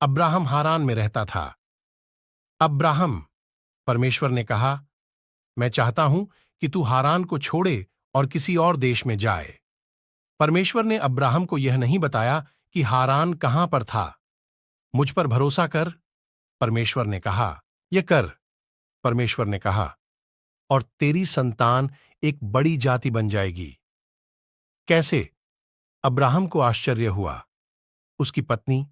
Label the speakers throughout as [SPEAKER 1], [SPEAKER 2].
[SPEAKER 1] Abraham Haran में रहता था। अब्राहम, परमेश्वर ने कहा, मैं चाहता हूं कि तू हारान को छोड़े और किसी और देश में जाए। परमेश्वर ने अब्राहम को यह नहीं बताया कि हारान कहां पर था। मुझ पर भरोसा कर, परमेश्वर ने कहा। यह कर, परमेश्वर ने कहा, और तेरी संतान एक बड़ी जाति बन जाएगी। कैसे? अब्राहम को आश्चर्य हुआ। उसकी पत्नी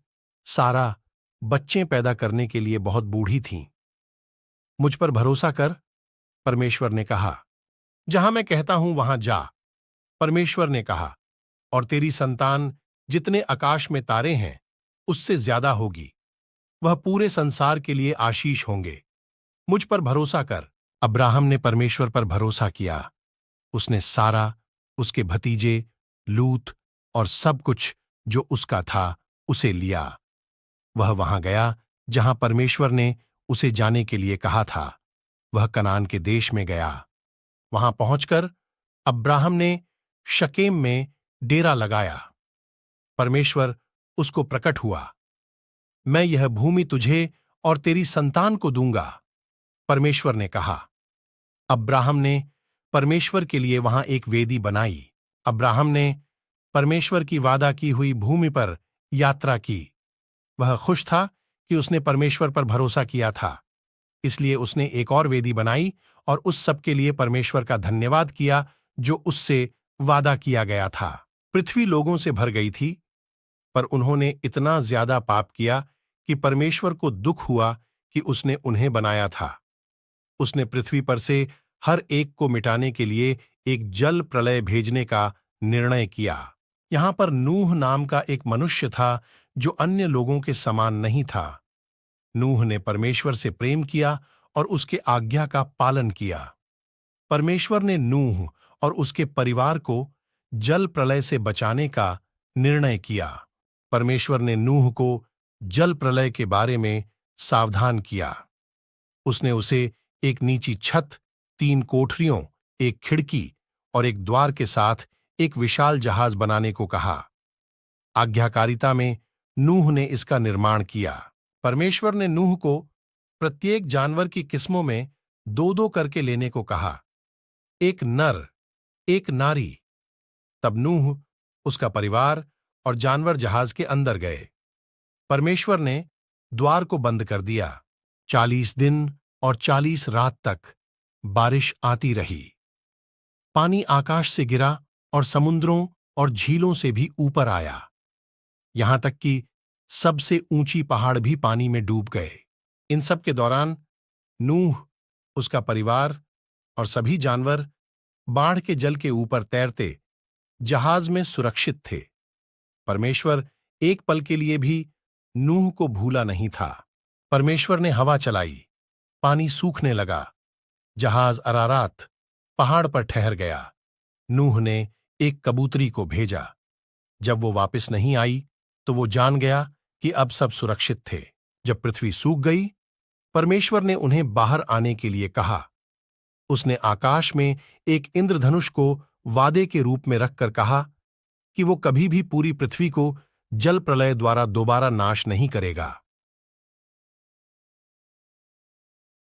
[SPEAKER 1] सारा बच्चे पैदा करने के लिए बहुत बूढ़ी थी। मुझ पर भरोसा कर, परमेश्वर ने कहा। जहां मैं कहता हूं वहां जा, परमेश्वर ने कहा, और तेरी संतान जितने आकाश में तारे हैं उससे ज्यादा होगी। वह पूरे संसार के लिए आशीष होंगे। मुझ पर भरोसा कर। अब्राहम ने परमेश्वर पर भरोसा किया। उसने सारा, उसके भतीजे, लूत और सब कुछ जो उसका था उसे लिया। वह वहां गया जहां परमेश्वर ने उसे जाने के लिए कहा था। वह कनान के देश में गया। वहां पहुंचकर अब्राहम ने शकेम में डेरा लगाया। परमेश्वर उसको प्रकट हुआ। मैं यह भूमि तुझे और तेरी संतान को दूंगा, परमेश्वर ने कहा। अब्राहम ने परमेश्वर के लिए वहां एक वेदी बनाई। अब्राहम ने परमेश्वर की वादा की हुई भूमि पर यात्रा की। वह खुश था कि उसने परमेश्वर पर भरोसा किया था, इसलिए उसने एक और वेदी बनाई और उस सब के लिए परमेश्वर का धन्यवाद किया जो उससे वादा किया गया था। पृथ्वी लोगों से भर गई थी, पर उन्होंने इतना ज्यादा पाप किया कि परमेश्वर को दुख हुआ कि उसने उन्हें बनाया था। उसने पृथ्वी पर से हर एक को मिटाने के लिए एक जल प्रलय भेजने का निर्णय किया। यहां पर नूह नाम का एक मनुष्य था जो अन्य लोगों के समान नहीं था। नूह ने परमेश्वर से प्रेम किया और उसके आज्ञा का पालन किया। परमेश्वर ने नूह और उसके परिवार को जल प्रलय से बचाने का निर्णय किया। परमेश्वर ने नूह को जल प्रलय के बारे में सावधान किया। उसने उसे एक नीची छत, 3 कोठरियों, एक खिड़की और एक द्वार के साथ एक विशाल जहाज बनाने को कहा। आज्ञाकारिता में नूह ने इसका निर्माण किया। परमेश्वर ने नूह को प्रत्येक जानवर की किस्मों में 2-2 करके लेने को कहा, एक नर, एक नारी। तब नूह, उसका परिवार और जानवर जहाज के अंदर गए। परमेश्वर ने द्वार को बंद कर दिया। 40 दिन और 40 रात तक बारिश आती रही। पानी आकाश से गिरा और समुद्रों और झीलों से भी ऊपर आया, यहां तक कि सबसे ऊंची पहाड़ भी पानी में डूब गए। इन सब के दौरान नूह, उसका परिवार और सभी जानवर बाढ़ के जल के ऊपर तैरते जहाज में सुरक्षित थे। परमेश्वर एक पल के लिए भी नूह को भूला नहीं था। परमेश्वर ने हवा चलाई, पानी सूखने लगा, जहाज अरारात पहाड़ पर ठहर गया। नूह ने एक कबूतरी को भेजा। जब वो वापस नहीं आई तो वो जान गया कि अब सब सुरक्षित थे। जब पृथ्वी सूख गई, परमेश्वर ने उन्हें बाहर आने के लिए कहा। उसने आकाश में एक इंद्रधनुष को वादे के रूप में रखकर कहा कि वो कभी भी पूरी पृथ्वी को जल प्रलय द्वारा दोबारा नाश नहीं करेगा।